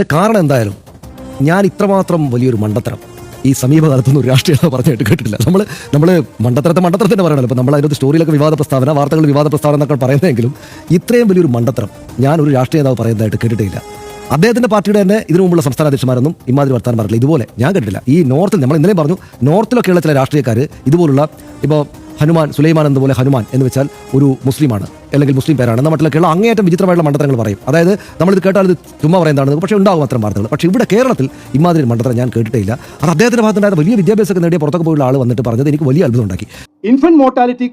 കാരണം എന്തായാലും ഞാൻ ഇത്രമാത്രം വലിയൊരു മണ്ടത്തരം ഈ സമീപകാലത്തൊന്നും ഒരു രാഷ്ട്രീയ പറഞ്ഞായിട്ട് കേട്ടിട്ടില്ല. നമ്മൾ മണ്ടത്തരത്തിന്റെ പറയണല്ലോ. ഇപ്പം നമ്മൾ അതിനകത്ത് സ്റ്റോറിയിലൊക്കെ വിവാദ പ്രസ്താവന, വാർത്തകൾ വിവാദ പ്രസ്താവന എന്നൊക്കെ പറയുന്നതെങ്കിലും ഇത്രയും വലിയൊരു മണ്ടത്തരം ഞാൻ ഒരു രാഷ്ട്രീയ നേതാവ് പറയുന്നതായിട്ട് കേട്ടിട്ടില്ല. അദ്ദേഹത്തിന്റെ പാർട്ടിയുടെ തന്നെ ഇതിനു മുമ്പുള്ള സംസ്ഥാന അധ്യക്ഷന്മാരൊന്നും ഇമാതിരി വർത്താനം പറഞ്ഞില്ല. ഇതുപോലെ ഞാൻ കേട്ടിട്ടില്ല. ഈ നോർത്തിൽ നമ്മൾ ഇന്നലെ പറഞ്ഞു, നോർത്തിലൊക്കെയുള്ള ചില രാഷ്ട്രീയക്കാർ ഇതുപോലുള്ള ഇപ്പോൾ ഹനുമാൻ, സുലൈമാൻ എന്നതുപോലെ ഹനുമാൻ എന്ന് വെച്ചാൽ ഒരു മുസ്ലിമാണ് അല്ലെങ്കിൽ മുസ്ലിം പേരാണ് എന്ന മട്ടിലൊക്കെയുള്ള അങ്ങേയറ്റം വിചിത്രമായിട്ടുള്ള മണ്ടത്തരങ്ങൾ പറയും. അതായത് നമ്മളിത് കേട്ടാൽ ഇത് ചുമ്മാ പറയുന്നതാണ്, പക്ഷേ ഉണ്ടാകും അത്തരം വാർത്തകൾ. പക്ഷേ ഇവിടെ കേരളത്തിൽ ഇമാതിരി മണ്ടത്തരം ഞാൻ കേട്ടിട്ടില്ല. അത് അദ്ദേഹത്തിന്റെ ഭാഗത്തുണ്ടായ വലിയ വിദ്യാഭ്യാസമൊക്കെ നേടിയ പുറത്തൊക്കെ പോയുള്ള ആൾ വന്നിട്ട് പറഞ്ഞത് എനിക്ക് വലിയ അത്ഭുതം ഉണ്ടാക്കി. ഇൻഫന്റ് മോർട്ടാലിറ്റി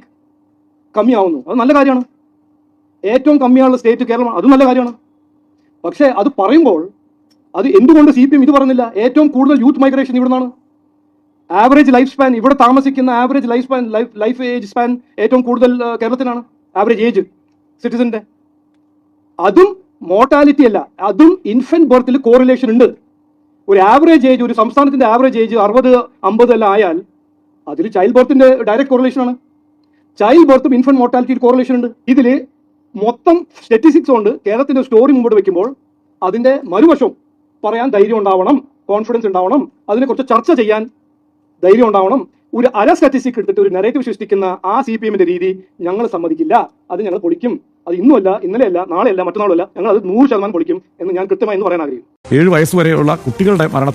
കമ്മിയാവുന്നു, അത് നല്ല കാര്യമാണ്. ഏറ്റവും കമ്മിയാനുള്ള സ്റ്റേറ്റ് കേരളമാണ്, അതും നല്ല കാര്യമാണ്. പക്ഷേ അത് പറയുമ്പോൾ അത് എന്തുകൊണ്ട് CPM ഇത് പറഞ്ഞില്ല? ഏറ്റവും കൂടുതൽ യൂത്ത് മൈഗ്രേഷൻ ഇവിടെ നിന്നാണ്. ആവറേജ് ലൈഫ് സ്പാൻ, ഇവിടെ താമസിക്കുന്ന ആവറേജ് ലൈഫ് ഏജ് സ്പാൻ ഏറ്റവും കൂടുതൽ കേരളത്തിനാണ്. ആവറേജ് ഏജ് സിറ്റിസന്റെ, അതും മോർട്ടാലിറ്റി അല്ല, അതും ഇൻഫന്റ് ബർത്തിൽ കോറിലേഷൻ ഉണ്ട്. ഒരു ആവറേജ് ഏജ്, ഒരു സംസ്ഥാനത്തിന്റെ ആവറേജ് ഏജ് 60-50 എല്ലാം ആയാൽ അതിൽ ചൈൽഡ് ബർത്തിന്റെ ഡയറക്റ്റ് കോറിലേഷൻ ആണ്. ചൈൽഡ് ബർത്തും ഇൻഫന്റ് മോർട്ടാലിറ്റി കോറിലേഷൻ ഉണ്ട്. ഇതിൽ മൊത്തം സ്റ്റാറ്റിസ്റ്റിക്സ് കൊണ്ട് കേരളത്തിന്റെ സ്റ്റോറി മുമ്പോട്ട് വെക്കുമ്പോൾ അതിന്റെ മറുവശം പറയാൻ ധൈര്യം ഉണ്ടാവണം, കോൺഫിഡൻസ് ഉണ്ടാവണം, അതിനെക്കുറിച്ച് ചർച്ച ചെയ്യാൻ ധൈര്യം ഉണ്ടാവണം. ഒരു അര സ്റ്റാറ്റിസ്റ്റിക് എടുത്തിട്ട് ഒരു നെറേറ്റീവ് സൃഷ്ടിക്കുന്ന ആ CPMന്റെ രീതി ഞങ്ങൾ സമ്മതിക്കില്ല. അത് ഞങ്ങൾ പൊളിക്കും. അത് ഇന്നുമല്ല, ഇന്നലെയല്ല, നാളെയല്ല, മറ്റന്നാളല്ല, ഞങ്ങൾ അത് 100% പൊളിക്കും എന്ന് ഞാൻ കൃത്യമായി എന്ന് പറയാൻ ആഗ്രഹിക്കും. 7 വയസ്സ് വരെയുള്ള കുട്ടികളുടെ മരണ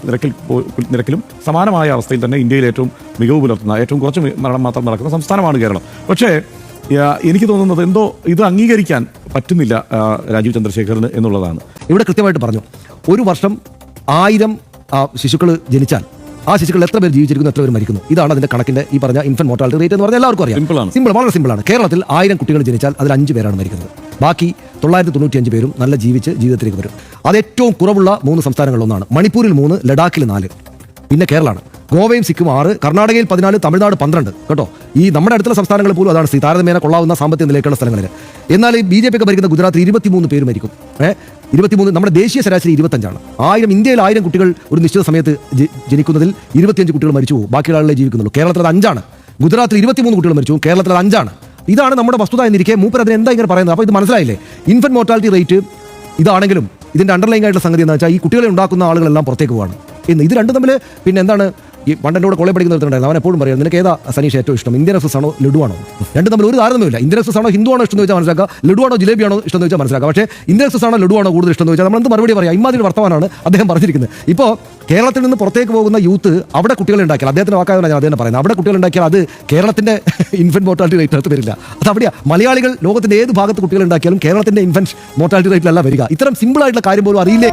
നിരക്കിലും സമാനമായ അവസ്ഥയിൽ തന്നെ ഇന്ത്യയിൽ ഏറ്റവും മികവ് പുലർത്തുന്ന, ഏറ്റവും കുറച്ച് മരണം മാത്രം നടക്കുന്ന സംസ്ഥാനമാണ് കേരളം. പക്ഷേ എനിക്ക് തോന്നുന്നത് എന്തോ ഇത് അംഗീകരിക്കാൻ പറ്റുന്നില്ല രാജീവ് ചന്ദ്രശേഖറിന് എന്നുള്ളതാണ്. ഇവിടെ കൃത്യമായിട്ട് പറഞ്ഞു, ഒരു വർഷം 1000 ശിശുക്കൾ ജനിച്ചാൽ ആ ശിശുക്കൾ എത്ര പേർ ജീവിച്ചിരിക്കുന്നു, എത്ര പേർ മരിക്കുന്നു. ഇതാണ് അതിന്റെ കണക്കിന്റെ ഈ പറഞ്ഞ ഇൻഫന്റ് മോർട്ടാലിറ്റി റേറ്റ് എന്ന് പറഞ്ഞാൽ എല്ലാവർക്കും അറിയാം. സിമ്പിൾ, വളരെ സിമ്പിളാണ്. കേരളത്തിൽ 1000 കുട്ടികൾ ജനിച്ചാൽ അതിൽ 5 പേരാണ് മരിക്കുന്നത്. ബാക്കി 995 പേരും നല്ല ജീവിതത്തിലേക്ക് വരും. അത് ഏറ്റവും കുറവുള്ള 3 സംസ്ഥാനങ്ങളിലൊന്നാണ്. മണിപ്പൂരിൽ 3, ലഡാക്കിൽ 4, പിന്നെ കേരളമാണ്. ഗോവയും സിക്കിം 6, കർണാടകയിൽ 14, തമിഴ്നാട് 12. കേട്ടോ, ഈ നമ്മുടെ അടുത്തുള്ള സംസ്ഥാനങ്ങൾ പോലും അതാണ് സ്ഥിതി, താരതമ്യേന കൊള്ളാവുന്ന സാമ്പത്തിക നിലയ്ക്കുള്ള സ്ഥലങ്ങളിൽ. എന്നാൽ ഈ BJP ഒക്കെ ഭരിക്കുന്ന ഗുജറാത്തിൽ 23 പേര് മരിക്കും. 23. നമ്മുടെ ദേശീയ ശരാശരി 25ആണ്. 1000 ഇന്ത്യയിൽ 1000 കുട്ടികൾ ഒരു നിശ്ചിത സമയത്ത് ജനിക്കുന്നതിൽ 25 കുട്ടികൾ മരിച്ചു പോകും, ബാക്കിയുള്ള ആളുകളെ ജീവിക്കുന്നുള്ളൂ. കേരളത്തിൽ അത് 5ആണ്. ഗുജറാത്തിൽ 23 കുട്ടികൾ മരിച്ചു, കേരളത്തിൽ അത് 5ആണ്. ഇതാണ് നമ്മുടെ വസ്തുത എന്നിരിക്കെ മൂപ്പർ അതിന് എന്താ ഇങ്ങനെ പറയുന്നത്? അപ്പോൾ ഇത് മനസ്സിലായില്ലേ? ഇൻഫന്റ് മോർട്ടാലിറ്റി റേറ്റ് ഇതാണെങ്കിലും ഇതിന്റെ അണ്ടർലൈൻ ആയിട്ടുള്ള സംഗതി എന്താ വെച്ചാൽ ഈ കുട്ടികളെ ഉണ്ടാക്കുന്ന ആളുകളെല്ലാം പുറത്തേക്ക് പോവാണ് എന്ന്. ഇത് രണ്ടും തമ്മിൽ പിന്നെ എന്താണ്? ഈ പണ്ടെൻ്റെ കൂടെ കോളേജ് പഠിക്കുന്നുണ്ടായിരുന്നു, അവൻ എപ്പോഴും പറയാം, നിനക്ക് ഏതാ സനീഷ് ഏറ്റവും ഇഷ്ടം, ഇന്ത്യൻ എക്സ്പ്രസ് ആണോ ലഡു ആണോ? രണ്ടും തമ്മിൽ ഒരു താരതമ്യമില്ല. ഇന്ത്യൻ എക്സ്പ്രസ് ആണോ ഹിന്ദു ആണോ ഇഷ്ടം എന്ന് വെച്ചാൽ മനസ്സിലാക്കുക, ലഡു ആണോ ജിലേബി ആണോ ഇഷ്ടം എന്ന് വെച്ചാൽ മനസ്സിലാക്കുക. പക്ഷേ ഇന്ത്യൻ എക്സ്പ്രസ് ആണോ ലഡു ആണോ കൂടുതൽ ഇഷ്ടം എന്ന് വെച്ചാൽ നമ്മൾ എന്ത് മറുപടി പറയാം? ഇമാതിരി വർത്തമാനമാണ് അദ്ദേഹം പറഞ്ഞിരിക്കുന്നത്. ഇപ്പോൾ കേരളത്തിൽ നിന്ന് പുറത്തേക്ക് പോകുന്ന യൂത്ത് അവിടെ കുട്ടികളെ ഉണ്ടാക്കിയാൽ, അദ്ദേഹത്തിന്റെ വാക്കായതാണ് ഞാൻ അദ്ദേഹം പറയുന്നത്, അവിടെ കുട്ടികൾ ഉണ്ടാക്കിയാൽ അത് കേരളത്തിന്റെ ഇൻഫന്റ് മോർട്ടാലിറ്റി റേറ്റ് അടുത്ത് വരില്ല. അത് അവിടെയാ. മലയാളികൾ ലോകത്തിന്റെ ഏത് ഭാഗത്ത് കുട്ടികൾ ഉണ്ടാക്കിയാലും കേരളത്തിന്റെ ഇൻഫന്റ് മോർട്ടാലിറ്റി റേറ്റിലല്ല വരിക. ഇത്തരം സിമ്പിൾ ആയിട്ടുള്ള കാര്യം പോലും അറിയില്ലേ?